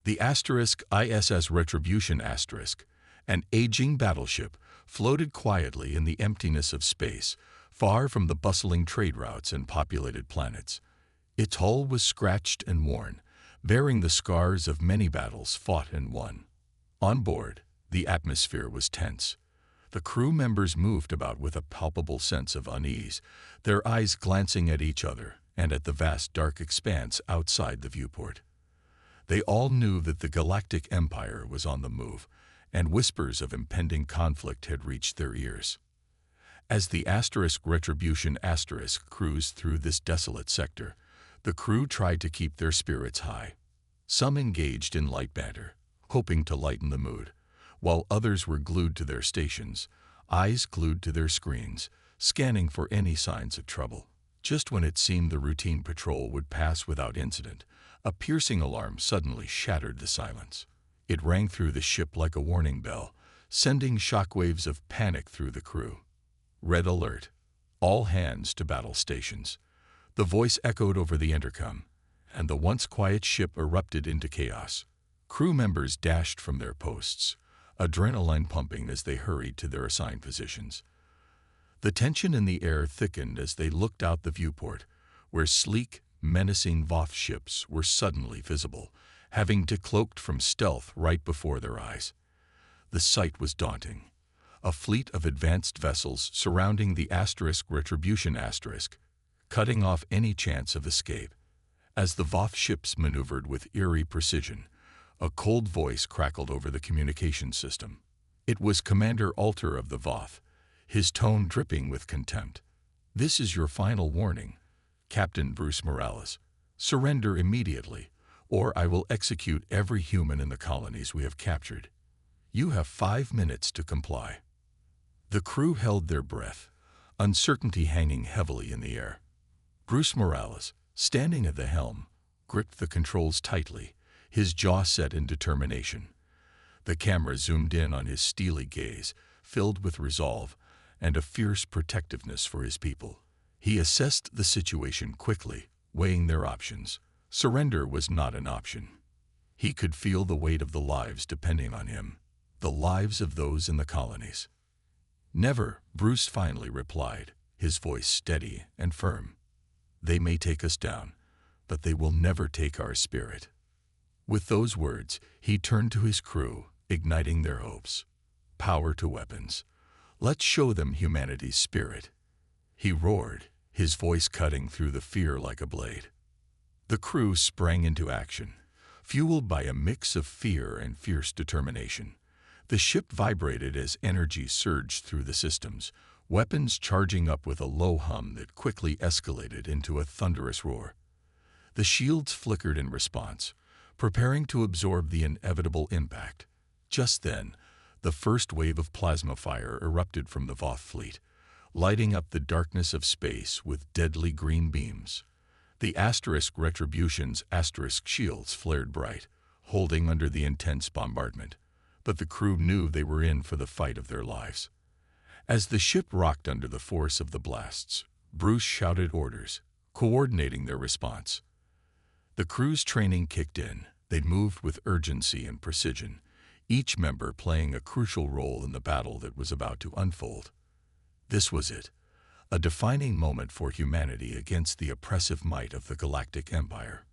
The ISS Retribution an aging battleship, floated quietly in the emptiness of space, far from the bustling trade routes and populated planets. Its hull was scratched and worn, bearing the scars of many battles fought and won. On board, the atmosphere was tense. The crew members moved about with a palpable sense of unease, their eyes glancing at each other and at the vast dark expanse outside the viewport. They all knew that the Galactic Empire was on the move, and whispers of impending conflict had reached their ears. As the Retribution cruised through this desolate sector, the crew tried to keep their spirits high. Some engaged in light banter, hoping to lighten the mood, while others were glued to their stations, eyes glued to their screens, scanning for any signs of trouble. Just when it seemed the routine patrol would pass without incident, a piercing alarm suddenly shattered the silence. It rang through the ship like a warning bell, sending shockwaves of panic through the crew. Red alert. All hands to battle stations. The voice echoed over the intercom, and the once quiet ship erupted into chaos. Crew members dashed from their posts, adrenaline pumping as they hurried to their assigned positions. The tension in the air thickened as they looked out the viewport, where sleek, menacing Voth ships were suddenly visible, having decloaked from stealth right before their eyes. The sight was daunting. A fleet of advanced vessels surrounding the Retribution cutting off any chance of escape. As the Voth ships maneuvered with eerie precision, a cold voice crackled over the communication system. It was Commander Alter of the Voth, his tone dripping with contempt. "This is your final warning, Captain Bruce Morales. Surrender immediately, or I will execute every human in the colonies we have captured. You have 5 minutes to comply." The crew held their breath, uncertainty hanging heavily in the air. Bruce Morales, standing at the helm, gripped the controls tightly, his jaw set in determination. The camera zoomed in on his steely gaze, filled with resolve and a fierce protectiveness for his people. He assessed the situation quickly, weighing their options. Surrender was not an option. He could feel the weight of the lives depending on him, the lives of those in the colonies. "Never," Bruce finally replied, his voice steady and firm. "They may take us down, but they will never take our spirit." With those words, he turned to his crew, igniting their hopes. "Power to weapons. Let's show them humanity's spirit." He roared, his voice cutting through the fear like a blade. The crew sprang into action, fueled by a mix of fear and fierce determination. The ship vibrated as energy surged through the systems, weapons charging up with a low hum that quickly escalated into a thunderous roar. The shields flickered in response, preparing to absorb the inevitable impact. Just then, the first wave of plasma fire erupted from the Voth fleet, lighting up the darkness of space with deadly green beams. The Retribution's shields flared bright, holding under the intense bombardment, but the crew knew they were in for the fight of their lives. As the ship rocked under the force of the blasts, Bruce shouted orders, coordinating their response. The crew's training kicked in. They moved with urgency and precision, each member playing a crucial role in the battle that was about to unfold. This was it, a defining moment for humanity against the oppressive might of the Galactic Empire.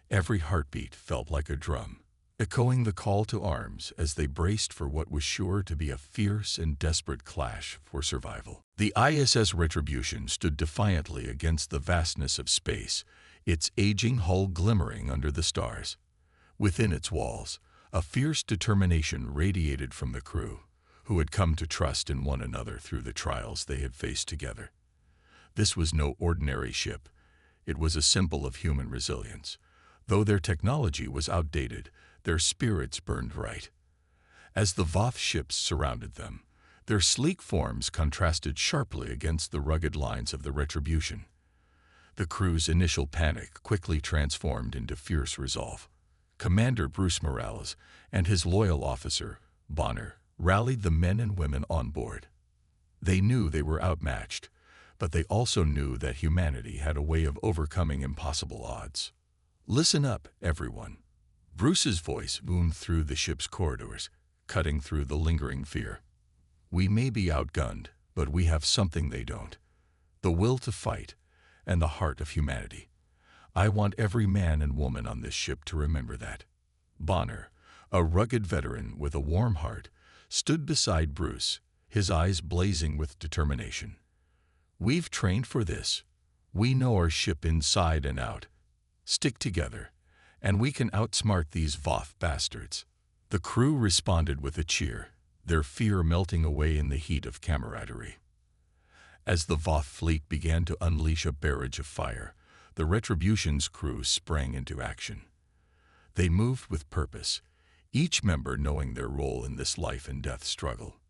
Every heartbeat felt like a drum, echoing the call to arms as they braced for what was sure to be a fierce and desperate clash for survival. The ISS Retribution stood defiantly against the vastness of space, its aging hull glimmering under the stars. Within its walls, a fierce determination radiated from the crew, who had come to trust in one another through the trials they had faced together. This was no ordinary ship. It was a symbol of human resilience. Though their technology was outdated, their spirits burned bright. As the Voth ships surrounded them, their sleek forms contrasted sharply against the rugged lines of the Retribution. The crew's initial panic quickly transformed into fierce resolve. Commander Bruce Morales and his loyal officer, Bonner, rallied the men and women on board. They knew they were outmatched, but they also knew that humanity had a way of overcoming impossible odds. "Listen up, everyone," Bruce's voice boomed through the ship's corridors, cutting through the lingering fear. We may be outgunned, but we have something they don't: the will to fight and the heart of humanity. I want every man and woman on this ship to remember that. Bonner, a rugged veteran with a warm heart, stood beside Bruce, his eyes blazing with determination. We've trained for this. We know our ship inside and out. Stick together, and we can outsmart these Voth bastards. The crew responded with a cheer, their fear melting away in the heat of camaraderie. As the Voth fleet began to unleash a barrage of fire, the Retribution's crew sprang into action. They moved with purpose, each member knowing their role in this life and death struggle.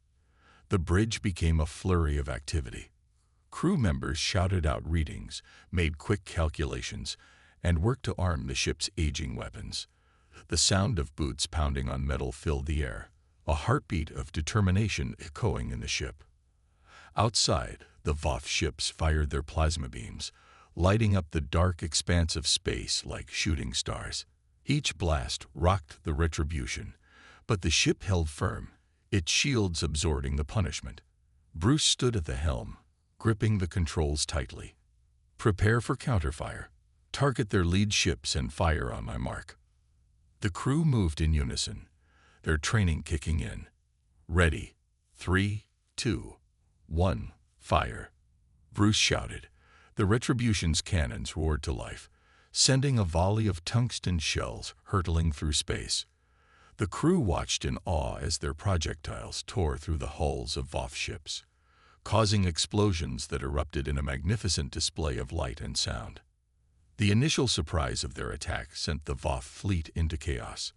The bridge became a flurry of activity. Crew members shouted out readings, made quick calculations, and worked to arm the ship's aging weapons. The sound of boots pounding on metal filled the air, a heartbeat of determination echoing in the ship. Outside, the Voth ships fired their plasma beams, lighting up the dark expanse of space like shooting stars. Each blast rocked the Retribution, but the ship held firm, its shields absorbing the punishment. Bruce stood at the helm, gripping the controls tightly. Prepare for counterfire. Target their lead ships and fire on my mark. The crew moved in unison, their training kicking in. Ready. 3, 2, 1, fire. Bruce shouted. The Retribution's cannons roared to life, sending a volley of tungsten shells hurtling through space. The crew watched in awe as their projectiles tore through the hulls of Voth ships, causing explosions that erupted in a magnificent display of light and sound. The initial surprise of their attack sent the Voth fleet into chaos.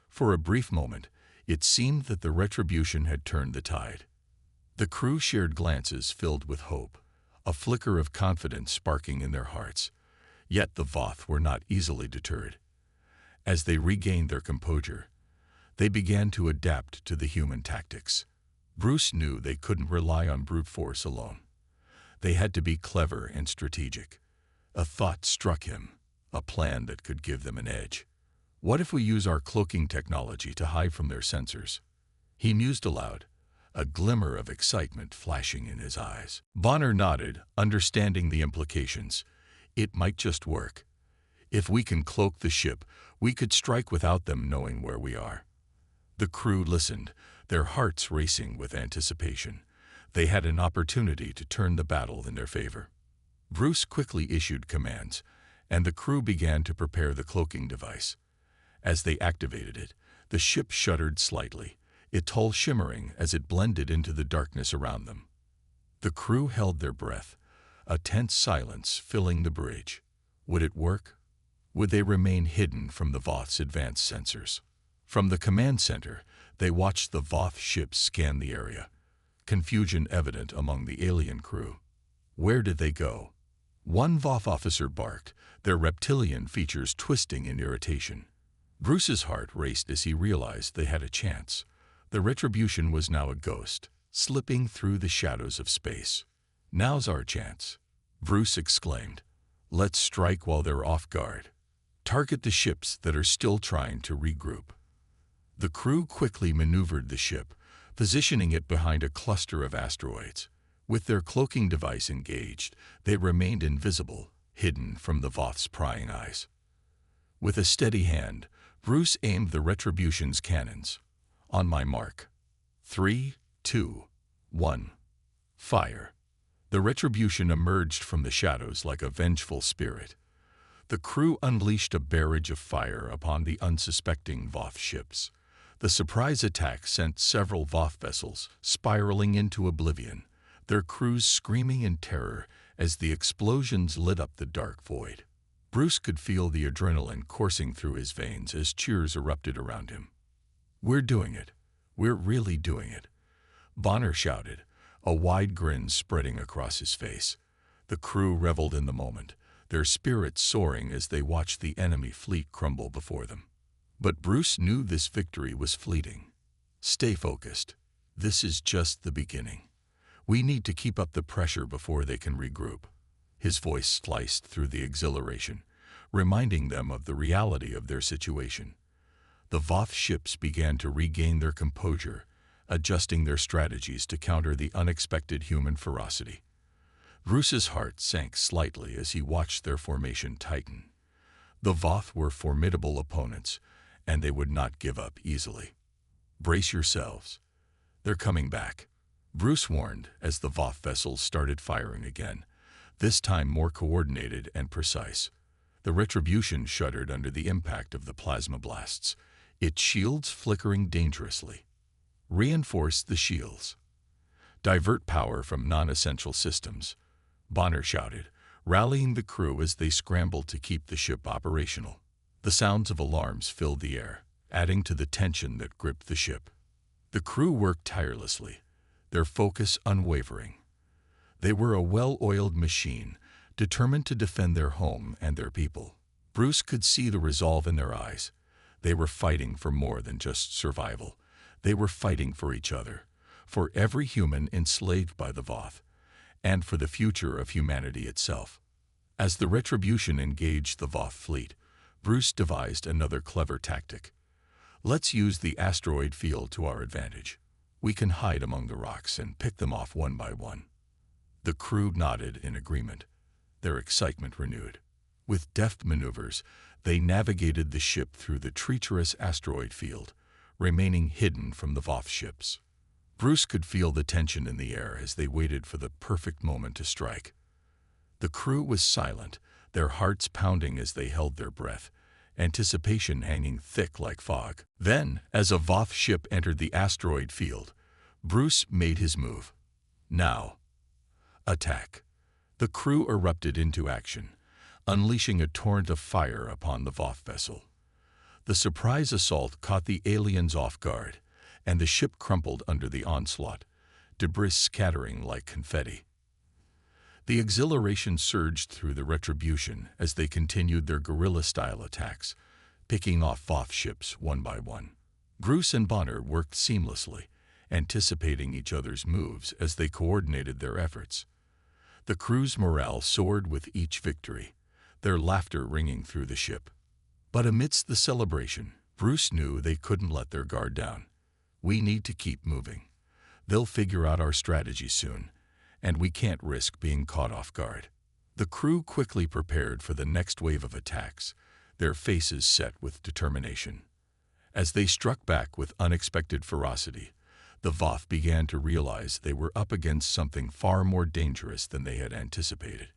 For a brief moment, it seemed that the Retribution had turned the tide. The crew shared glances filled with hope, a flicker of confidence sparking in their hearts. Yet the Voth were not easily deterred. As they regained their composure, they began to adapt to the human tactics. Bruce knew they couldn't rely on brute force alone. They had to be clever and strategic. A thought struck him, a plan that could give them an edge. What if we use our cloaking technology to hide from their sensors? He mused aloud, a glimmer of excitement flashing in his eyes. Bonner nodded, understanding the implications. It might just work. If we can cloak the ship, we could strike without them knowing where we are. The crew listened, their hearts racing with anticipation. They had an opportunity to turn the battle in their favor. Bruce quickly issued commands, and the crew began to prepare the cloaking device. As they activated it, the ship shuddered slightly, its hull shimmering as it blended into the darkness around them. The crew held their breath, a tense silence filling the bridge. Would it work? Would they remain hidden from the Voth's advanced sensors? From the command center, they watched the Voth ships scan the area, confusion evident among the alien crew. Where did they go? One Voth officer barked, their reptilian features twisting in irritation. Bruce's heart raced as he realized they had a chance. The Retribution was now a ghost, slipping through the shadows of space. Now's our chance, Bruce exclaimed. Let's strike while they're off guard. Target the ships that are still trying to regroup. The crew quickly maneuvered the ship, positioning it behind a cluster of asteroids. With their cloaking device engaged, they remained invisible, hidden from the Voth's prying eyes. With a steady hand, Bruce aimed the Retribution's cannons. On my mark. 3, 2, 1. Fire. The Retribution emerged from the shadows like a vengeful spirit. The crew unleashed a barrage of fire upon the unsuspecting Voth ships. The surprise attack sent several Voth vessels spiraling into oblivion, their crews screaming in terror as the explosions lit up the dark void. Bruce could feel the adrenaline coursing through his veins as cheers erupted around him. We're doing it. We're really doing it, Bonner shouted, a wide grin spreading across his face. The crew reveled in the moment, their spirits soaring as they watched the enemy fleet crumble before them. But Bruce knew this victory was fleeting. Stay focused. This is just the beginning. We need to keep up the pressure before they can regroup. His voice sliced through the exhilaration, reminding them of the reality of their situation. The Voth ships began to regain their composure, adjusting their strategies to counter the unexpected human ferocity. Bruce's heart sank slightly as he watched their formation tighten. The Voth were formidable opponents, and they would not give up easily. "Brace yourselves. They're coming back," Bruce warned as the Voth vessels started firing again, this time more coordinated and precise. The Retribution shuddered under the impact of the plasma blasts, its shields flickering dangerously. "Reinforce the shields. Divert power from non-essential systems," Bonner shouted, rallying the crew as they scrambled to keep the ship operational. The sounds of alarms filled the air, adding to the tension that gripped the ship. The crew worked tirelessly, their focus unwavering. They were a well-oiled machine, determined to defend their home and their people. Bruce could see the resolve in their eyes. They were fighting for more than just survival. They were fighting for each other, for every human enslaved by the Voth, and for the future of humanity itself. As the Retribution engaged the Voth fleet, Bruce devised another clever tactic. "Let's use the asteroid field to our advantage. We can hide among the rocks and pick them off one by one." The crew nodded in agreement, their excitement renewed. With deft maneuvers, they navigated the ship through the treacherous asteroid field, remaining hidden from the Voth ships. Bruce could feel the tension in the air as they waited for the perfect moment to strike. The crew was silent, their hearts pounding as they held their breath, anticipation hanging thick like fog. Then, as a Voth ship entered the asteroid field, Bruce made his move. "Now, attack." The crew erupted into action, unleashing a torrent of fire upon the Voth vessel. The surprise assault caught the aliens off guard, and the ship crumpled under the onslaught, debris scattering like confetti. The exhilaration surged through the Retribution as they continued their guerrilla-style attacks, picking off Voth ships one by one. Bruce and Bonner worked seamlessly, anticipating each other's moves as they coordinated their efforts. The crew's morale soared with each victory, their laughter ringing through the ship. But amidst the celebration, Bruce knew they couldn't let their guard down. "We need to keep moving. They'll figure out our strategy soon, and we can't risk being caught off guard." The crew quickly prepared for the next wave of attacks, their faces set with determination. As they struck back with unexpected ferocity, the Voth began to realize they were up against something far more dangerous than they had anticipated.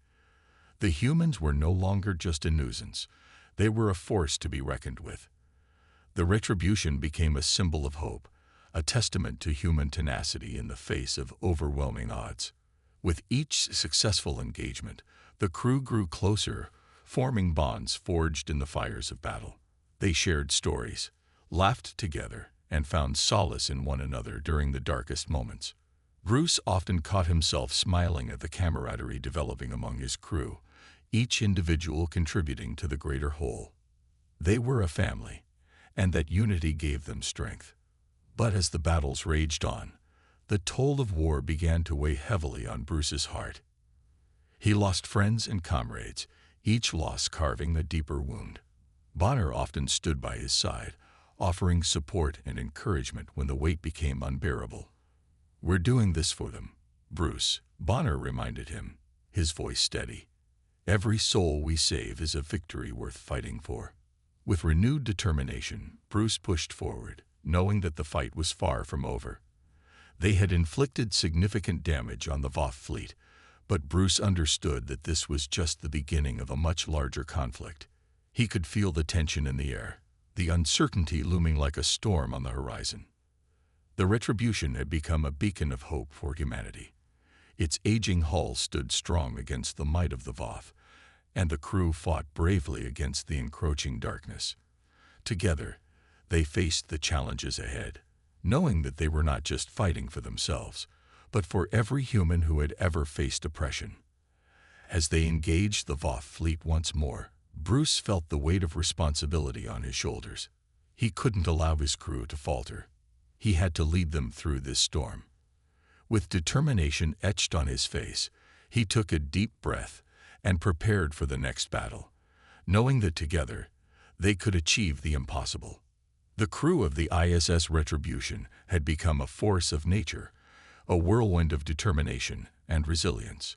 The humans were no longer just a nuisance. They were a force to be reckoned with. The Retribution became a symbol of hope, a testament to human tenacity in the face of overwhelming odds. With each successful engagement, the crew grew closer, forming bonds forged in the fires of battle. They shared stories, laughed together, and found solace in one another during the darkest moments. Bruce often caught himself smiling at the camaraderie developing among his crew, each individual contributing to the greater whole. They were a family, and that unity gave them strength. But as the battles raged on, the toll of war began to weigh heavily on Bruce's heart. He lost friends and comrades, each loss carving a deeper wound. Bonner often stood by his side, offering support and encouragement when the weight became unbearable. "We're doing this for them, Bruce," Bonner reminded him, his voice steady. "Every soul we save is a victory worth fighting for." With renewed determination, Bruce pushed forward, knowing that the fight was far from over. They had inflicted significant damage on the Voth fleet, but Bruce understood that this was just the beginning of a much larger conflict. He could feel the tension in the air, the uncertainty looming like a storm on the horizon. The Retribution had become a beacon of hope for humanity. Its aging hull stood strong against the might of the Voth, and the crew fought bravely against the encroaching darkness. Together, they faced the challenges ahead, knowing that they were not just fighting for themselves, but for every human who had ever faced oppression. As they engaged the Voth fleet once more, Bruce felt the weight of responsibility on his shoulders. He couldn't allow his crew to falter. He had to lead them through this storm. With determination etched on his face, he took a deep breath and prepared for the next battle, knowing that together they could achieve the impossible. The crew of the ISS Retribution had become a force of nature, a whirlwind of determination and resilience.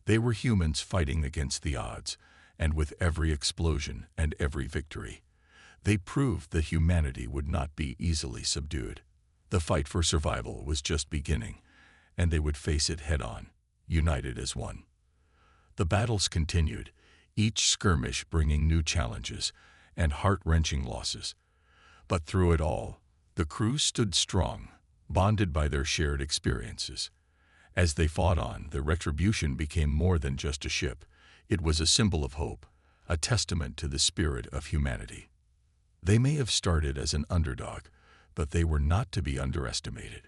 They were humans fighting against the odds, and with every explosion and every victory, they proved that humanity would not be easily subdued. The fight for survival was just beginning, and they would face it head-on, united as one. The battles continued, each skirmish bringing new challenges and heart-wrenching losses. But through it all, the crew stood strong, bonded by their shared experiences. As they fought on, the Retribution became more than just a ship. It was a symbol of hope, a testament to the spirit of humanity. They may have started as an underdog, but they were not to be underestimated.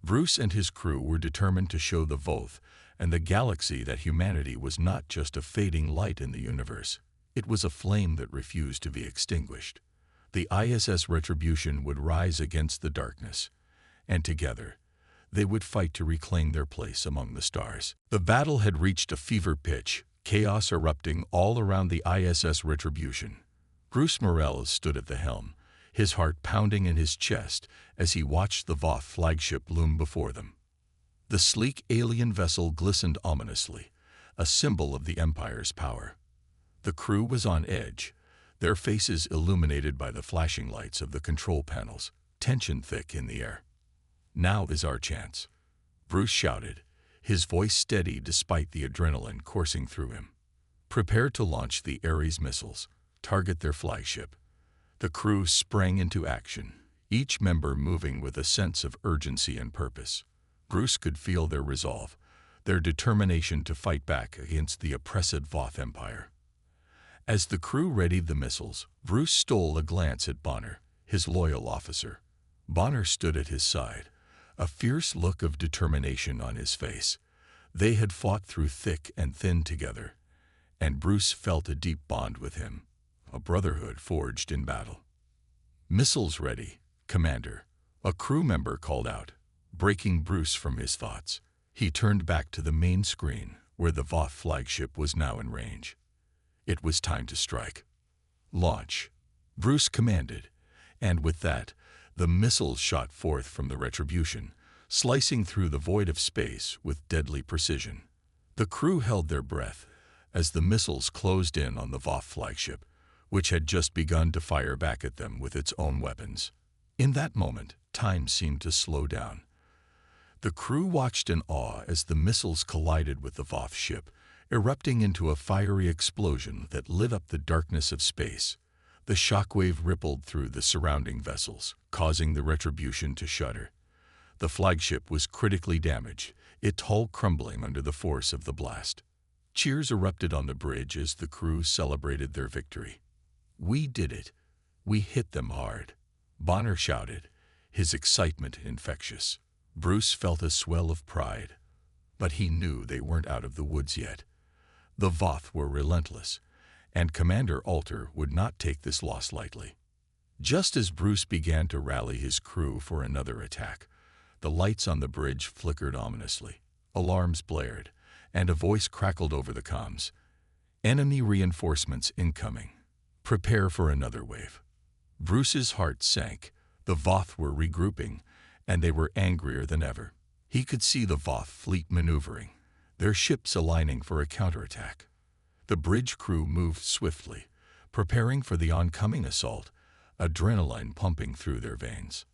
Bruce and his crew were determined to show the Voth and the galaxy that humanity was not just a fading light in the universe. It was a flame that refused to be extinguished. The ISS Retribution would rise against the darkness, and together, they would fight to reclaim their place among the stars. The battle had reached a fever pitch, chaos erupting all around the ISS Retribution. Bruce Morel stood at the helm, his heart pounding in his chest as he watched the Voth flagship loom before them. The sleek alien vessel glistened ominously, a symbol of the Empire's power. The crew was on edge, their faces illuminated by the flashing lights of the control panels, tension thick in the air. "Now is our chance," Bruce shouted, his voice steady despite the adrenaline coursing through him. "Prepare to launch the Ares missiles. Target their flagship." The crew sprang into action, each member moving with a sense of urgency and purpose. Bruce could feel their resolve, their determination to fight back against the oppressive Voth Empire. As the crew readied the missiles, Bruce stole a glance at Bonner, his loyal officer. Bonner stood at his side, a fierce look of determination on his face. They had fought through thick and thin together, and Bruce felt a deep bond with him, a brotherhood forged in battle. "Missiles ready, Commander," a crew member called out, breaking Bruce from his thoughts. He turned back to the main screen, where the Voth flagship was now in range. It was time to strike. "Launch," Bruce commanded, and with that, the missiles shot forth from the Retribution, slicing through the void of space with deadly precision. The crew held their breath as the missiles closed in on the Voth flagship, which had just begun to fire back at them with its own weapons. In that moment, time seemed to slow down. The crew watched in awe as the missiles collided with the Voth ship, erupting into a fiery explosion that lit up the darkness of space. The shockwave rippled through the surrounding vessels, causing the Retribution to shudder. The flagship was critically damaged, its hull crumbling under the force of the blast. Cheers erupted on the bridge as the crew celebrated their victory. "We did it. We hit them hard," Bonner shouted, his excitement infectious. Bruce felt a swell of pride, but he knew they weren't out of the woods yet. The Voth were relentless, and Commander Alter would not take this loss lightly. Just as Bruce began to rally his crew for another attack, the lights on the bridge flickered ominously. Alarms blared, and a voice crackled over the comms. "Enemy reinforcements incoming. Prepare for another wave." Bruce's heart sank. The Voth were regrouping, and they were angrier than ever. He could see the Voth fleet maneuvering, their ships aligning for a counterattack. The bridge crew moved swiftly, preparing for the oncoming assault, adrenaline pumping through their veins.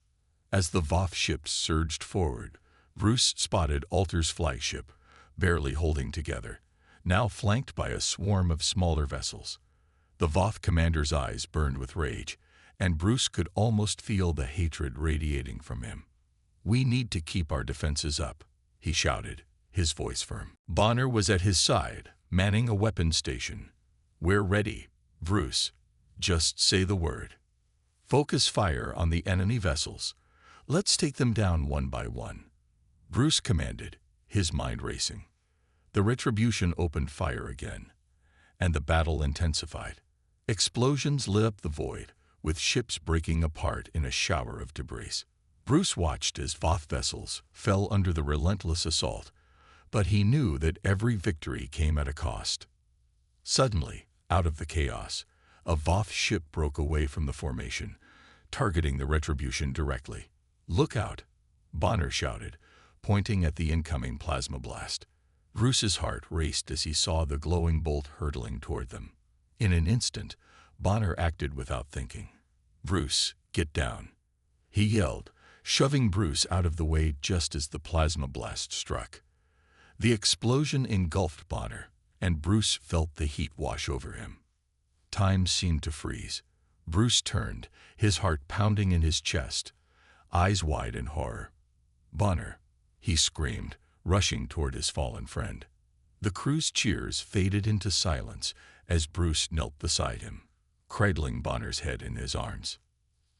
As the Voth ships surged forward, Bruce spotted Alter's flagship, barely holding together, now flanked by a swarm of smaller vessels. The Voth commander's eyes burned with rage, and Bruce could almost feel the hatred radiating from him. "We need to keep our defenses up," he shouted, his voice firm. Bonner was at his side, manning a weapons station. "We're ready, Bruce. Just say the word. Focus fire on the enemy vessels. Let's take them down one by one," Bruce commanded, his mind racing. The Retribution opened fire again, and the battle intensified. Explosions lit up the void, with ships breaking apart in a shower of debris. Bruce watched as Voth vessels fell under the relentless assault, but he knew that every victory came at a cost. Suddenly, out of the chaos, a Voth ship broke away from the formation, targeting the Retribution directly. "Look out!" Bonner shouted, pointing at the incoming plasma blast. Bruce's heart raced as he saw the glowing bolt hurtling toward them. In an instant, Bonner acted without thinking. "Bruce, get down," he yelled, shoving Bruce out of the way just as the plasma blast struck. The explosion engulfed Bonner, and Bruce felt the heat wash over him. Time seemed to freeze. Bruce turned, his heart pounding in his chest, eyes wide in horror. "Bonner," he screamed, rushing toward his fallen friend. The crew's cheers faded into silence as Bruce knelt beside him, cradling Bonner's head in his arms.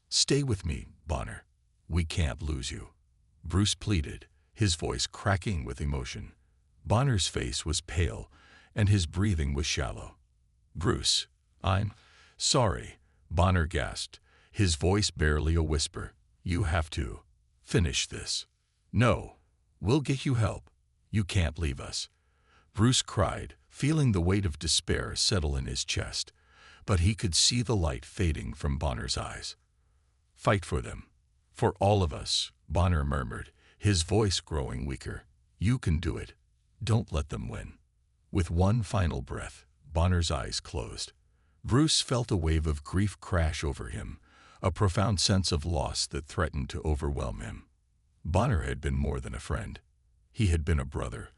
"Stay with me, Bonner. We can't lose you," Bruce pleaded, his voice cracking with emotion. Bonner's face was pale, and his breathing was shallow. "Bruce, I'm sorry," Bonner gasped, his voice barely a whisper. "You have to finish this." "No, we'll get you help. You can't leave us," Bruce cried, feeling the weight of despair settle in his chest, but he could see the light fading from Bonner's eyes. "Fight for them. For all of us," Bonner murmured, his voice growing weaker. "You can do it. Don't let them win." With one final breath, Bonner's eyes closed. Bruce felt a wave of grief crash over him, a profound sense of loss that threatened to overwhelm him. Bonner had been more than a friend. He had been a brother,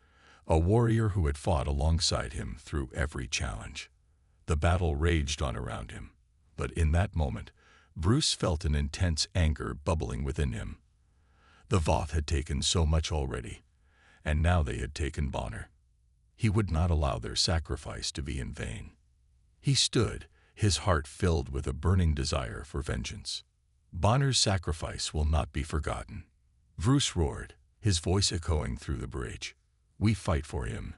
a warrior who had fought alongside him through every challenge. The battle raged on around him, but in that moment, Bruce felt an intense anger bubbling within him. The Voth had taken so much already, and now they had taken Bonner. He would not allow their sacrifice to be in vain. He stood, his heart filled with a burning desire for vengeance. "Bonner's sacrifice will not be forgotten," Bruce roared, his voice echoing through the breach. "We fight for him,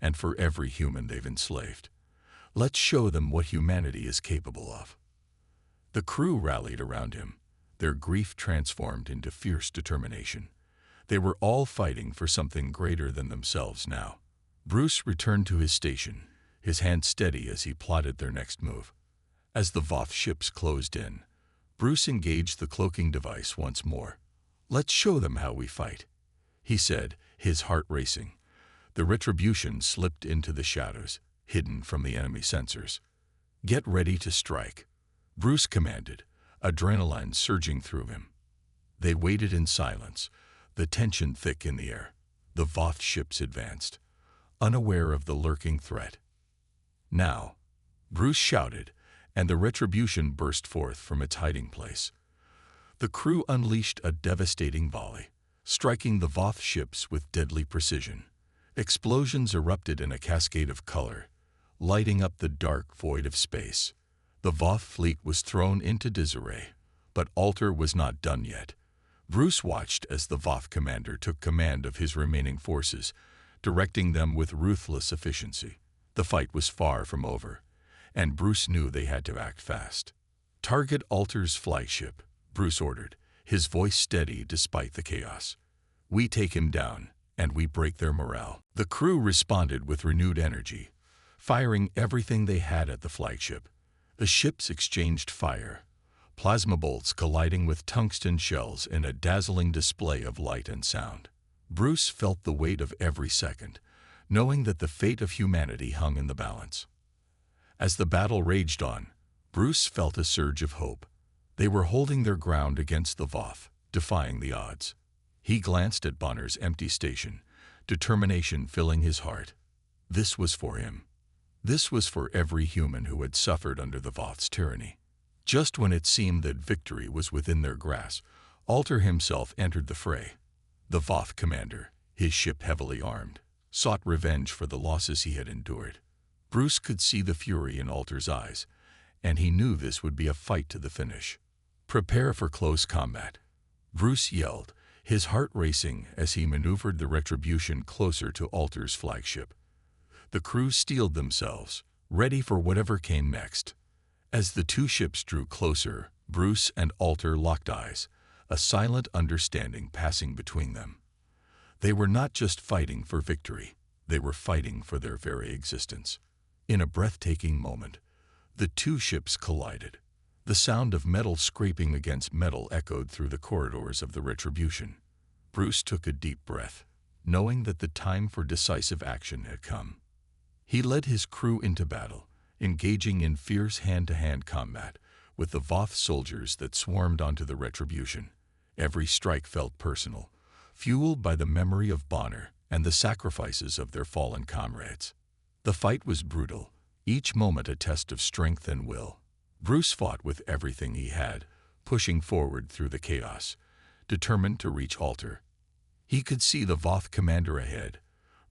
and for every human they've enslaved. Let's show them what humanity is capable of." The crew rallied around him, their grief transformed into fierce determination. They were all fighting for something greater than themselves now. Bruce returned to his station, his hand steady as he plotted their next move. As the Voth ships closed in, Bruce engaged the cloaking device once more. "Let's show them how we fight," he said, his heart racing. The Retribution slipped into the shadows, hidden from the enemy sensors. "Get ready to strike," Bruce commanded, adrenaline surging through him. They waited in silence, the tension thick in the air. The Voth ships advanced, unaware of the lurking threat. "Now," Bruce shouted, and the Retribution burst forth from its hiding place. The crew unleashed a devastating volley, striking the Voth ships with deadly precision. Explosions erupted in a cascade of color, lighting up the dark void of space. The Voth fleet was thrown into disarray, but Alter was not done yet. Bruce watched as the Voth commander took command of his remaining forces, directing them with ruthless efficiency. The fight was far from over, and Bruce knew they had to act fast. "Target Alter's flagship," Bruce ordered, his voice steady despite the chaos. "We take him down, and we break their morale." The crew responded with renewed energy, firing everything they had at the flagship. The ships exchanged fire, plasma bolts colliding with tungsten shells in a dazzling display of light and sound. Bruce felt the weight of every second, knowing that the fate of humanity hung in the balance. As the battle raged on, Bruce felt a surge of hope. They were holding their ground against the Voth, defying the odds. He glanced at Bonner's empty station, determination filling his heart. This was for him. This was for every human who had suffered under the Voth's tyranny. Just when it seemed that victory was within their grasp, Alter himself entered the fray. The Voth commander, his ship heavily armed, sought revenge for the losses he had endured. Bruce could see the fury in Alter's eyes, and he knew this would be a fight to the finish. "Prepare for close combat," Bruce yelled, his heart racing as he maneuvered the Retribution closer to Alter's flagship. The crew steeled themselves, ready for whatever came next. As the two ships drew closer, Bruce and Alter locked eyes, a silent understanding passing between them. They were not just fighting for victory, they were fighting for their very existence. In a breathtaking moment, the two ships collided. The sound of metal scraping against metal echoed through the corridors of the Retribution. Bruce took a deep breath, knowing that the time for decisive action had come. He led his crew into battle, engaging in fierce hand-to-hand combat with the Voth soldiers that swarmed onto the Retribution. Every strike felt personal, fueled by the memory of Bonner and the sacrifices of their fallen comrades. The fight was brutal, each moment a test of strength and will. Bruce fought with everything he had, pushing forward through the chaos, determined to reach Alter. He could see the Voth commander ahead,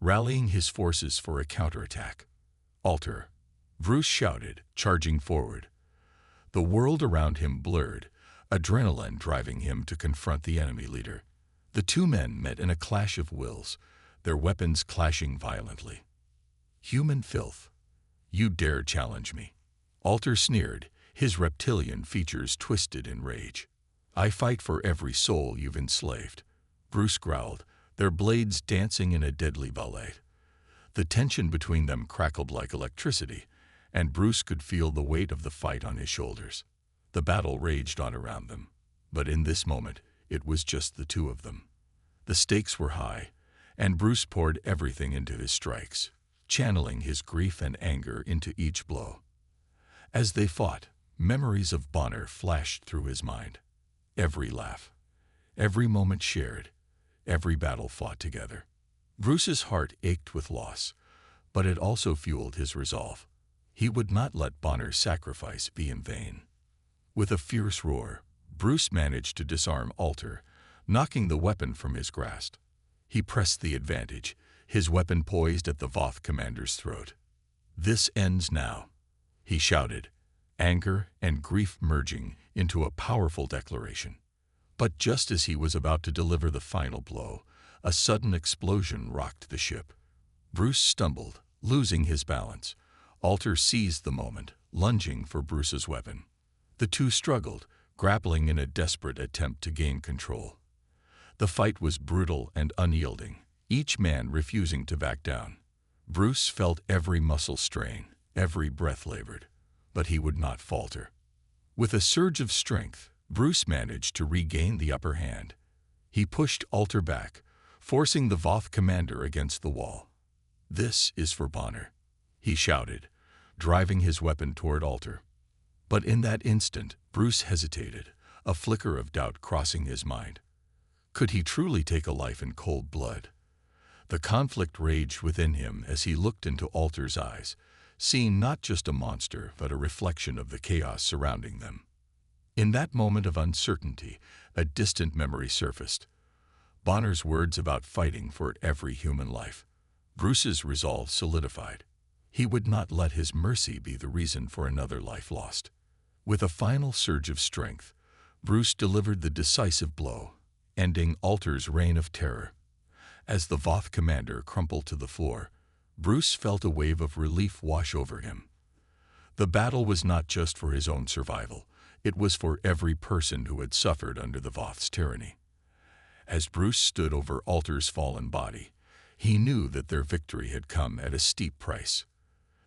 rallying his forces for a counterattack. "Alter!" Bruce shouted, charging forward. The world around him blurred, adrenaline driving him to confront the enemy leader. The two men met in a clash of wills, their weapons clashing violently. "Human filth! You dare challenge me?" Alter sneered, his reptilian features twisted in rage. "I fight for every soul you've enslaved," Bruce growled, their blades dancing in a deadly ballet. The tension between them crackled like electricity, and Bruce could feel the weight of the fight on his shoulders. The battle raged on around them, but in this moment, it was just the two of them. The stakes were high, and Bruce poured everything into his strikes, channeling his grief and anger into each blow. As they fought, memories of Bonner flashed through his mind. Every laugh, every moment shared, every battle fought together. Bruce's heart ached with loss, but it also fueled his resolve. He would not let Bonner's sacrifice be in vain. With a fierce roar, Bruce managed to disarm Alter, knocking the weapon from his grasp. He pressed the advantage, his weapon poised at the Voth commander's throat. "This ends now," he shouted, anger and grief merging into a powerful declaration. But just as he was about to deliver the final blow, a sudden explosion rocked the ship. Bruce stumbled, losing his balance. Alter seized the moment, lunging for Bruce's weapon. The two struggled, grappling in a desperate attempt to gain control. The fight was brutal and unyielding, each man refusing to back down. Bruce felt every muscle strain, every breath labored, but he would not falter. With a surge of strength, Bruce managed to regain the upper hand. He pushed Alter back, forcing the Voth commander against the wall. "This is for Bonner," he shouted, driving his weapon toward Alter. But in that instant, Bruce hesitated, a flicker of doubt crossing his mind. Could he truly take a life in cold blood? The conflict raged within him as he looked into Alter's eyes, seeing not just a monster, but a reflection of the chaos surrounding them. In that moment of uncertainty, a distant memory surfaced. Bonner's words about fighting for every human life. Bruce's resolve solidified. He would not let his mercy be the reason for another life lost. With a final surge of strength, Bruce delivered the decisive blow, ending Alter's reign of terror. As the Voth commander crumpled to the floor, Bruce felt a wave of relief wash over him. The battle was not just for his own survival, it was for every person who had suffered under the Voth's tyranny. As Bruce stood over Alter's fallen body, he knew that their victory had come at a steep price.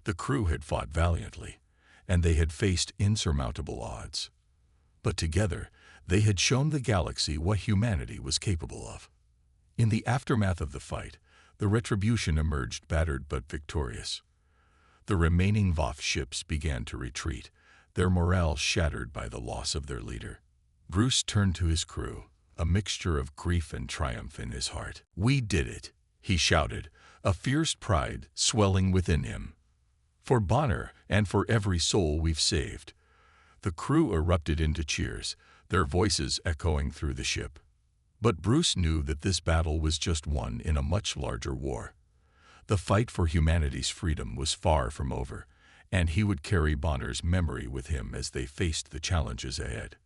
The crew had fought valiantly, and they had faced insurmountable odds. But together, they had shown the galaxy what humanity was capable of. In the aftermath of the fight, the Retribution emerged battered but victorious. The remaining Voth ships began to retreat, their morale shattered by the loss of their leader. Bruce turned to his crew, a mixture of grief and triumph in his heart. "We did it," he shouted, a fierce pride swelling within him. "For Bonner and for every soul we've saved." The crew erupted into cheers, their voices echoing through the ship. But Bruce knew that this battle was just one in a much larger war. The fight for humanity's freedom was far from over, and he would carry Bonner's memory with him as they faced the challenges ahead.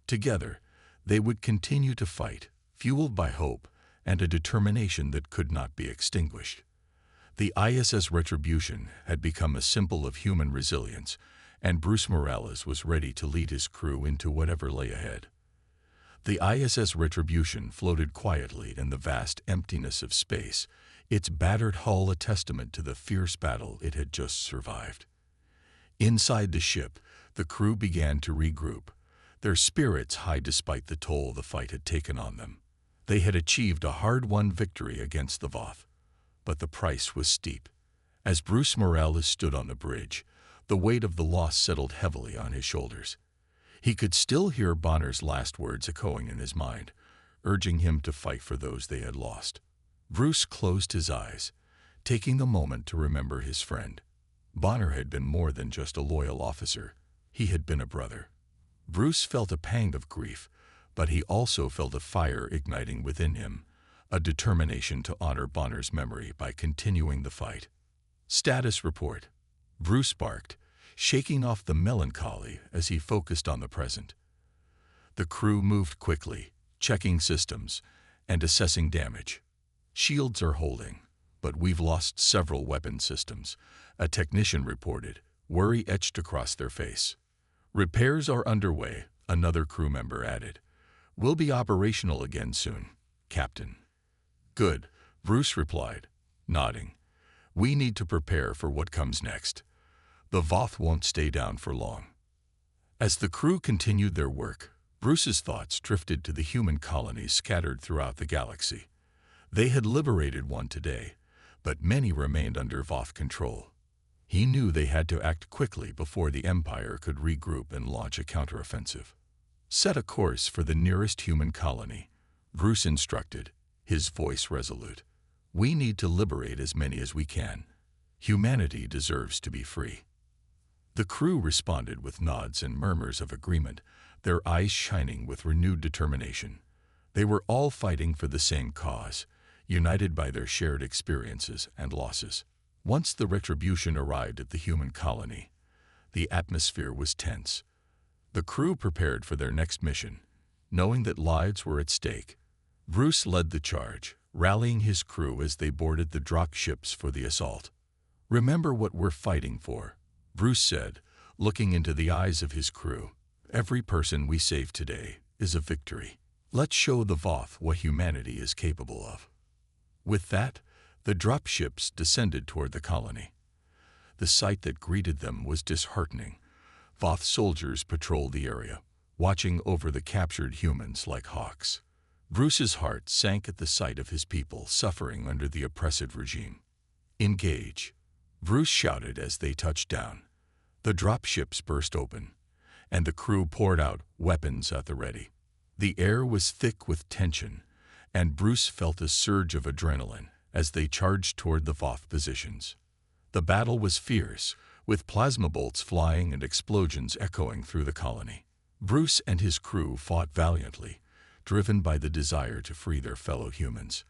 Together, they would continue to fight, fueled by hope and a determination that could not be extinguished. The ISS Retribution had become a symbol of human resilience, and Bruce Morales was ready to lead his crew into whatever lay ahead. The ISS Retribution floated quietly in the vast emptiness of space, its battered hull a testament to the fierce battle it had just survived. Inside the ship, the crew began to regroup, their spirits high despite the toll the fight had taken on them. They had achieved a hard-won victory against the Voth, but the price was steep. As Bruce Morales stood on the bridge, the weight of the loss settled heavily on his shoulders. He could still hear Bonner's last words echoing in his mind, urging him to fight for those they had lost. Bruce closed his eyes, taking the moment to remember his friend. Bonner had been more than just a loyal officer. He had been a brother. Bruce felt a pang of grief, but he also felt a fire igniting within him, a determination to honor Bonner's memory by continuing the fight. Status report. Bruce barked, shaking off the melancholy as he focused on the present. The crew moved quickly, checking systems and assessing damage. Shields are holding, but we've lost several weapon systems, a technician reported, worry etched across their face. Repairs are underway, another crew member added. We'll be operational again soon, Captain. Good, Bruce replied, nodding. We need to prepare for what comes next. The Voth won't stay down for long. As the crew continued their work, Bruce's thoughts drifted to the human colonies scattered throughout the galaxy. They had liberated one today, but many remained under Voth control. He knew they had to act quickly before the Empire could regroup and launch a counteroffensive. Set a course for the nearest human colony, Bruce instructed, his voice resolute. We need to liberate as many as we can. Humanity deserves to be free. The crew responded with nods and murmurs of agreement, their eyes shining with renewed determination. They were all fighting for the same cause, united by their shared experiences and losses. Once the retribution arrived at the human colony, the atmosphere was tense. The crew prepared for their next mission, knowing that lives were at stake. Bruce led the charge, rallying his crew as they boarded the drop ships for the assault. Remember what we're fighting for, Bruce said, looking into the eyes of his crew. Every person we save today is a victory. Let's show the Voth what humanity is capable of. With that, the drop ships descended toward the colony. The sight that greeted them was disheartening. Voth soldiers patrolled the area, watching over the captured humans like hawks. Bruce's heart sank at the sight of his people suffering under the oppressive regime. Engage, Bruce shouted as they touched down. The drop ships burst open, and the crew poured out, weapons at the ready. The air was thick with tension, and Bruce felt a surge of adrenaline as they charged toward the Voth positions. The battle was fierce, with plasma bolts flying and explosions echoing through the colony. Bruce and his crew fought valiantly, driven by the desire to free their fellow humans.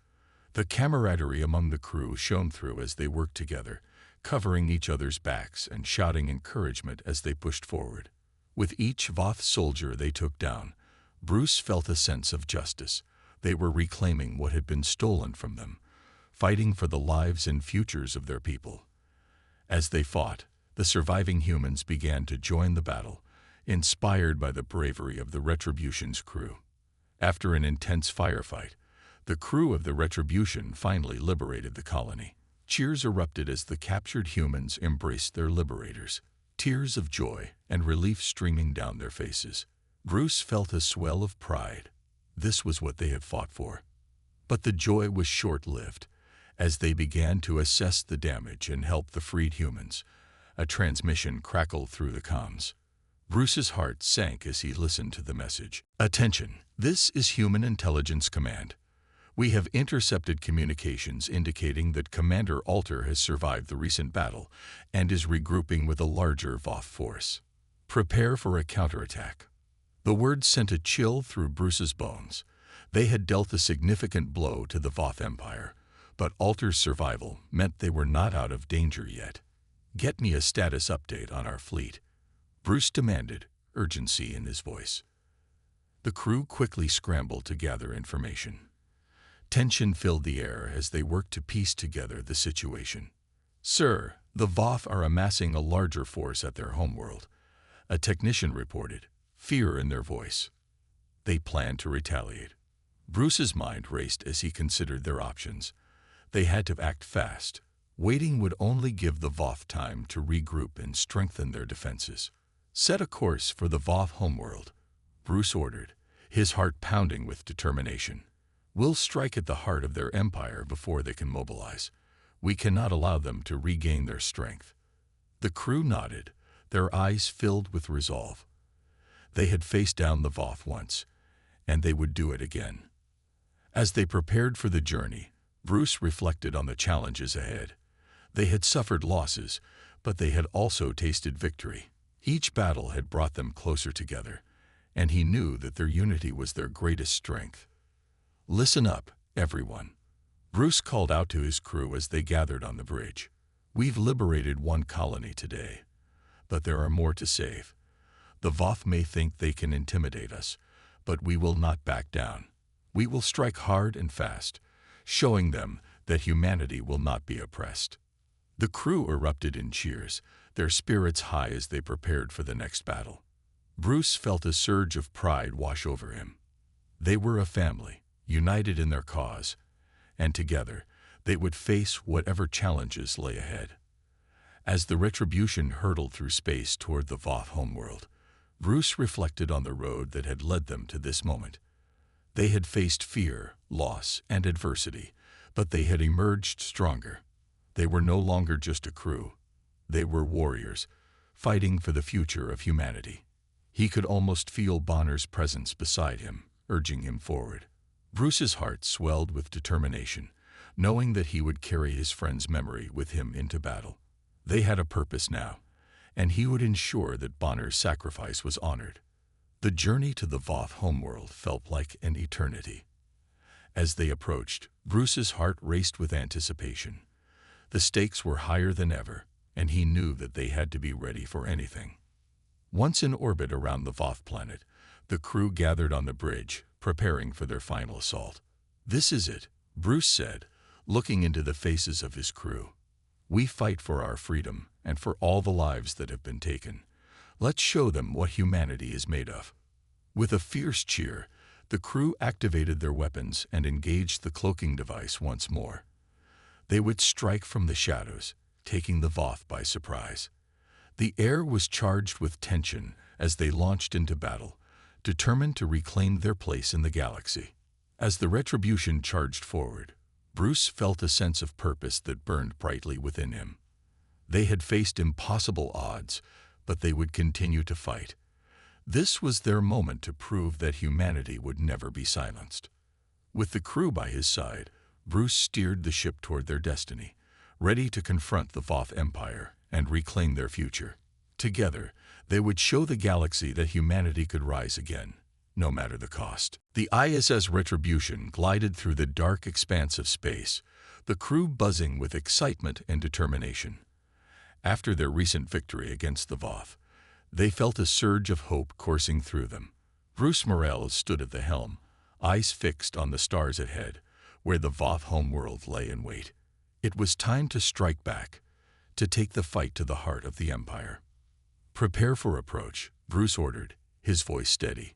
The camaraderie among the crew shone through as they worked together, covering each other's backs and shouting encouragement as they pushed forward. With each Voth soldier they took down, Bruce felt a sense of justice. They were reclaiming what had been stolen from them, fighting for the lives and futures of their people. As they fought, the surviving humans began to join the battle, inspired by the bravery of the Retribution's crew. After an intense firefight, the crew of the Retribution finally liberated the colony. Cheers erupted as the captured humans embraced their liberators, tears of joy and relief streaming down their faces. Bruce felt a swell of pride. This was what they had fought for. But the joy was short-lived. As they began to assess the damage and help the freed humans, a transmission crackled through the comms. Bruce's heart sank as he listened to the message. Attention, this is Human Intelligence Command. We have intercepted communications indicating that Commander Alter has survived the recent battle and is regrouping with a larger Voth force. Prepare for a counterattack. The words sent a chill through Bruce's bones. They had dealt a significant blow to the Voth Empire, but Alter's survival meant they were not out of danger yet. Get me a status update on our fleet, Bruce demanded, urgency in his voice. The crew quickly scrambled to gather information. Tension filled the air as they worked to piece together the situation. Sir, the Voth are amassing a larger force at their homeworld, a technician reported, fear in their voice. They plan to retaliate. Bruce's mind raced as he considered their options. They had to act fast, Waiting would only give the VOF time to regroup and strengthen their defenses. "Set a course for the VOF homeworld," Bruce ordered, his heart pounding with determination. "We'll strike at the heart of their empire before they can mobilize. We cannot allow them to regain their strength." The crew nodded, their eyes filled with resolve. They had faced down the VOF once, and they would do it again. As they prepared for the journey, Bruce reflected on the challenges ahead. They had suffered losses, but they had also tasted victory. Each battle had brought them closer together, and he knew that their unity was their greatest strength. "Listen up, everyone," Bruce called out to his crew as they gathered on the bridge. "We've liberated one colony today, but there are more to save. The VOF may think they can intimidate us, but we will not back down. We will strike hard and fast, showing them that humanity will not be oppressed." The crew erupted in cheers, their spirits high as they prepared for the next battle. Bruce felt a surge of pride wash over him. They were a family, united in their cause, and together they would face whatever challenges lay ahead. As the Retribution hurtled through space toward the VOF homeworld, Bruce reflected on the road that had led them to this moment. They had faced fear, loss, and adversity, but they had emerged stronger. They were no longer just a crew. They were warriors, fighting for the future of humanity. He could almost feel Bonner's presence beside him, urging him forward. Bruce's heart swelled with determination, knowing that he would carry his friend's memory with him into battle. They had a purpose now, and he would ensure that Bonner's sacrifice was honored. The journey to the VOF homeworld felt like an eternity. As they approached, Bruce's heart raced with anticipation. The stakes were higher than ever, and he knew that they had to be ready for anything. Once in orbit around the VOF planet, the crew gathered on the bridge, preparing for their final assault. "This is it," Bruce said, looking into the faces of his crew. "We fight for our freedom and for all the lives that have been taken. Let's show them what humanity is made of." With a fierce cheer, the crew activated their weapons and engaged the cloaking device once more. They would strike from the shadows, taking the VOF by surprise. The air was charged with tension as they launched into battle, determined to reclaim their place in the galaxy. As the Retribution charged forward, Bruce felt a sense of purpose that burned brightly within him. They had faced impossible odds, but they would continue to fight. This was their moment to prove that humanity would never be silenced. With the crew by his side, Bruce steered the ship toward their destiny, ready to confront the VOF Empire and reclaim their future. Together, they would show the galaxy that humanity could rise again, no matter the cost. The ISS Retribution glided through the dark expanse of space, the crew buzzing with excitement and determination. After their recent victory against the VOF, they felt a surge of hope coursing through them. Bruce Morrell stood at the helm, eyes fixed on the stars ahead, where the VOF homeworld lay in wait. It was time to strike back, to take the fight to the heart of the Empire. "Prepare for approach," Bruce ordered, his voice steady.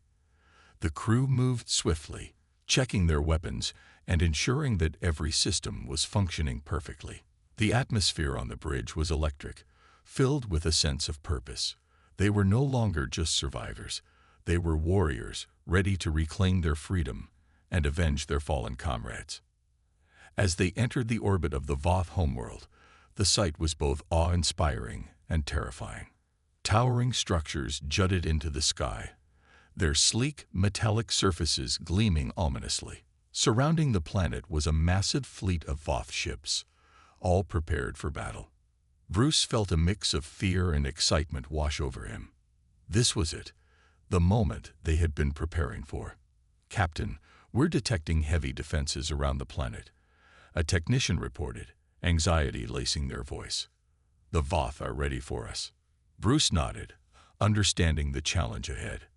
The crew moved swiftly, checking their weapons and ensuring that every system was functioning perfectly. The atmosphere on the bridge was electric, filled with a sense of purpose. They were no longer just survivors. They were warriors, ready to reclaim their freedom and avenge their fallen comrades. As they entered the orbit of the VOF homeworld, the sight was both awe-inspiring and terrifying. Towering structures jutted into the sky, their sleek, metallic surfaces gleaming ominously. Surrounding the planet was a massive fleet of VOF ships, all prepared for battle. Bruce felt a mix of fear and excitement wash over him. This was it, the moment they had been preparing for. "Captain, we're detecting heavy defenses around the planet," a technician reported, anxiety lacing their voice. "The VOF are ready for us." Bruce nodded, understanding the challenge ahead.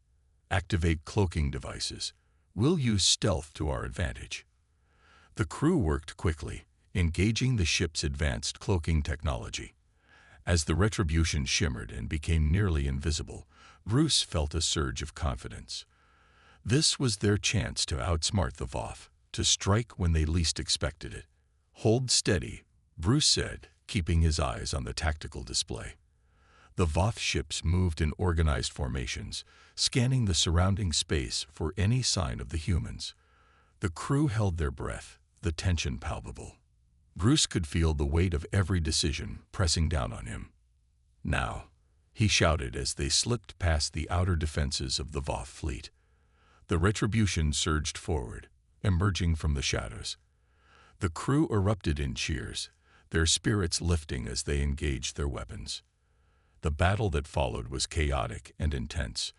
"Activate cloaking devices. We'll use stealth to our advantage." The crew worked quickly, engaging the ship's advanced cloaking technology. As the Retribution shimmered and became nearly invisible, Bruce felt a surge of confidence. This was their chance to outsmart the VOF, to strike when they least expected it. "Hold steady," Bruce said, keeping his eyes on the tactical display. The Voth ships moved in organized formations, scanning the surrounding space for any sign of the humans. The crew held their breath, the tension palpable. Bruce could feel the weight of every decision pressing down on him. "Now," he shouted as they slipped past the outer defenses of the Voth fleet. The Retribution surged forward, emerging from the shadows. The crew erupted in cheers, their spirits lifting as they engaged their weapons. The battle that followed was chaotic and intense.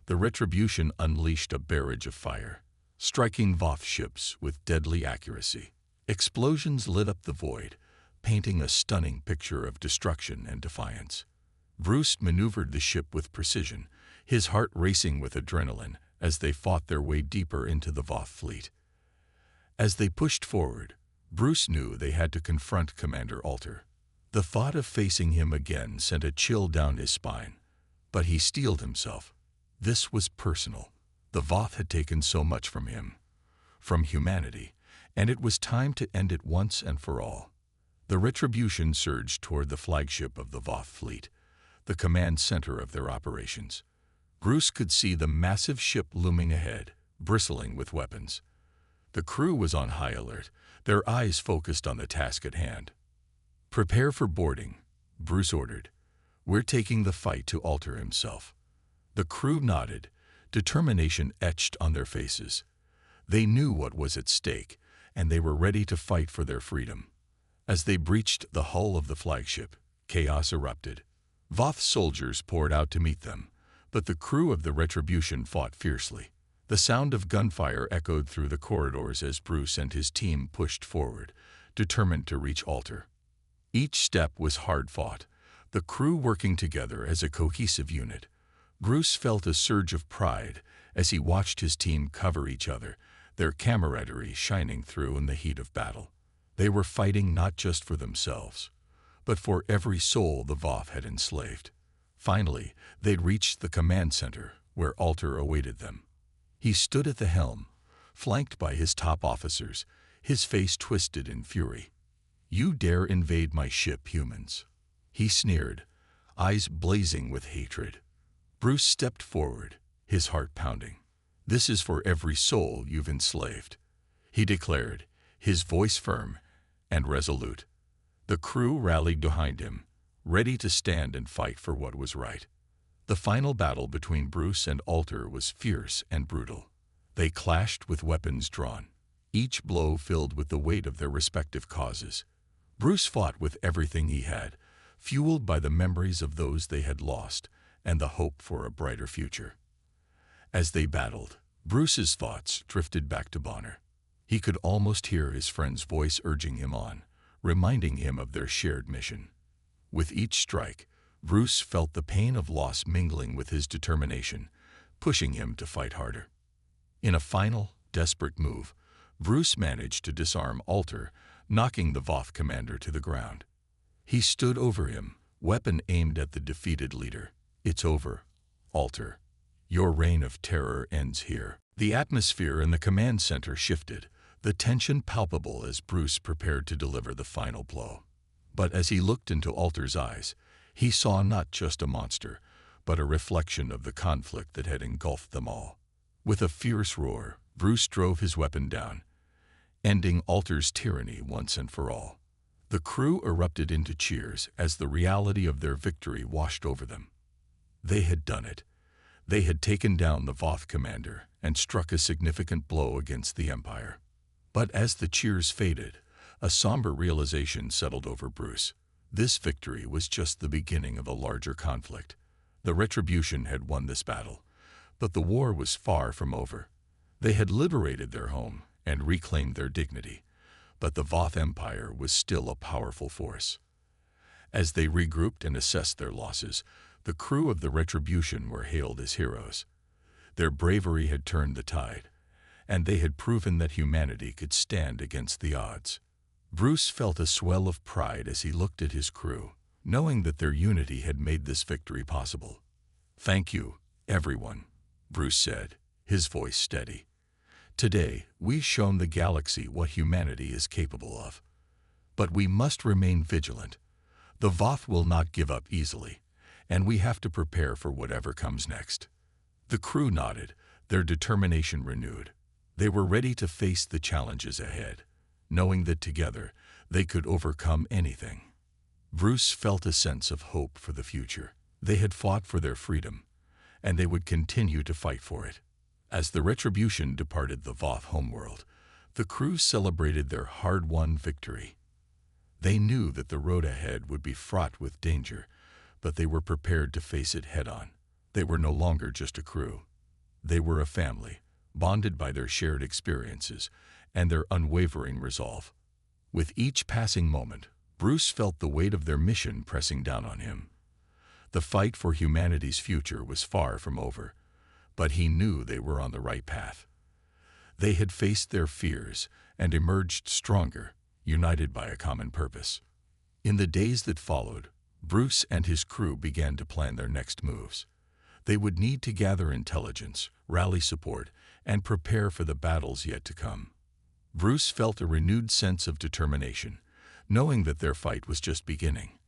The Retribution unleashed a barrage of fire, striking Voth ships with deadly accuracy. Explosions lit up the void, painting a stunning picture of destruction and defiance. Bruce maneuvered the ship with precision, his heart racing with adrenaline as they fought their way deeper into the Voth fleet. As they pushed forward, Bruce knew they had to confront Commander Alter. The thought of facing him again sent a chill down his spine, but he steeled himself. This was personal. The Voth had taken so much from him, from humanity, and it was time to end it once and for all. The Retribution surged toward the flagship of the Voth fleet, the command center of their operations. Bruce could see the massive ship looming ahead, bristling with weapons. The crew was on high alert, their eyes focused on the task at hand. "Prepare for boarding," Bruce ordered. "We're taking the fight to Alter himself." The crew nodded, determination etched on their faces. They knew what was at stake, and they were ready to fight for their freedom. As they breached the hull of the flagship, chaos erupted. Voth soldiers poured out to meet them, but the crew of the Retribution fought fiercely. The sound of gunfire echoed through the corridors as Bruce and his team pushed forward, determined to reach Alter. Each step was hard-fought, the crew working together as a cohesive unit. Bruce felt a surge of pride as he watched his team cover each other, their camaraderie shining through in the heat of battle. They were fighting not just for themselves, but for every soul the Voth had enslaved. Finally, they'd reached the command center, where Alter awaited them. He stood at the helm, flanked by his top officers, his face twisted in fury. "You dare invade my ship, humans?" he sneered, eyes blazing with hatred. Bruce stepped forward, his heart pounding. "This is for every soul you've enslaved," he declared, his voice firm and resolute. The crew rallied behind him, ready to stand and fight for what was right. The final battle between Bruce and Alter was fierce and brutal. They clashed with weapons drawn, each blow filled with the weight of their respective causes. Bruce fought with everything he had, fueled by the memories of those they had lost and the hope for a brighter future. As they battled, Bruce's thoughts drifted back to Bonner. He could almost hear his friend's voice urging him on, reminding him of their shared mission. With each strike, Bruce felt the pain of loss mingling with his determination, pushing him to fight harder. In a final, desperate move, Bruce managed to disarm Alter, knocking the Voth commander to the ground. He stood over him, weapon aimed at the defeated leader. "It's over, Alter. Your reign of terror ends here." The atmosphere in the command center shifted, the tension palpable as Bruce prepared to deliver the final blow. But as he looked into Alter's eyes, he saw not just a monster, but a reflection of the conflict that had engulfed them all. With a fierce roar, Bruce drove his weapon down, ending Alter's tyranny once and for all. The crew erupted into cheers as the reality of their victory washed over them. They had done it. They had taken down the Voth commander and struck a significant blow against the Empire. But as the cheers faded, a somber realization settled over Bruce. This victory was just the beginning of a larger conflict. The Retribution had won this battle, but the war was far from over. They had liberated their home and reclaimed their dignity, but the Voth Empire was still a powerful force. As they regrouped and assessed their losses, the crew of the Retribution were hailed as heroes. Their bravery had turned the tide, and they had proven that humanity could stand against the odds. Bruce felt a swell of pride as he looked at his crew, knowing that their unity had made this victory possible. "Thank you, everyone," Bruce said, his voice steady. "Today, we've shown the galaxy what humanity is capable of." But we must remain vigilant. The Voth will not give up easily, and we have to prepare for whatever comes next." The crew nodded, their determination renewed. They were ready to face the challenges ahead, knowing that together they could overcome anything. Bruce felt a sense of hope for the future. They had fought for their freedom, and they would continue to fight for it. As the Retribution departed the Voth homeworld, the crew celebrated their hard-won victory. They knew that the road ahead would be fraught with danger, but they were prepared to face it head-on. They were no longer just a crew. They were a family, bonded by their shared experiences and their unwavering resolve. With each passing moment, Bruce felt the weight of their mission pressing down on him. The fight for humanity's future was far from over, but he knew they were on the right path. They had faced their fears and emerged stronger, united by a common purpose. In the days that followed, Bruce and his crew began to plan their next moves. They would need to gather intelligence, rally support, and prepare for the battles yet to come. Bruce felt a renewed sense of determination, knowing that their fight was just beginning.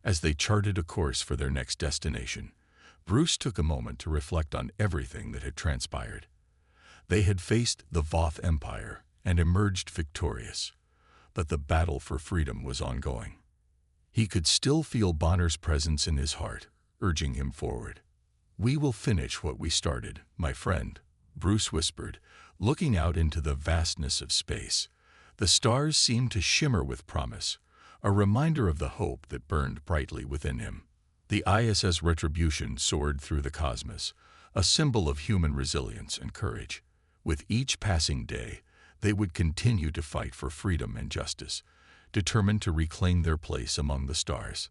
As they charted a course for their next destination, Bruce took a moment to reflect on everything that had transpired. They had faced the Voth Empire and emerged victorious, but the battle for freedom was ongoing. He could still feel Bonner's presence in his heart, urging him forward. "We will finish what we started, my friend," Bruce whispered, looking out into the vastness of space. The stars seemed to shimmer with promise, a reminder of the hope that burned brightly within him. The ISS Retribution soared through the cosmos, a symbol of human resilience and courage. With each passing day, they would continue to fight for freedom and justice, determined to reclaim their place among the stars.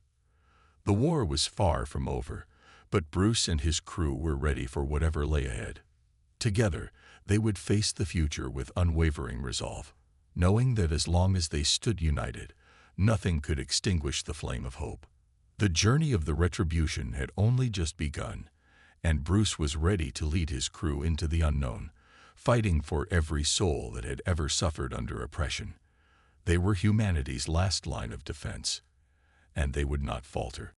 The war was far from over, but Bruce and his crew were ready for whatever lay ahead. Together, they would face the future with unwavering resolve, knowing that as long as they stood united, nothing could extinguish the flame of hope. The journey of the Retribution had only just begun, and Bruce was ready to lead his crew into the unknown, fighting for every soul that had ever suffered under oppression. They were humanity's last line of defense, and they would not falter.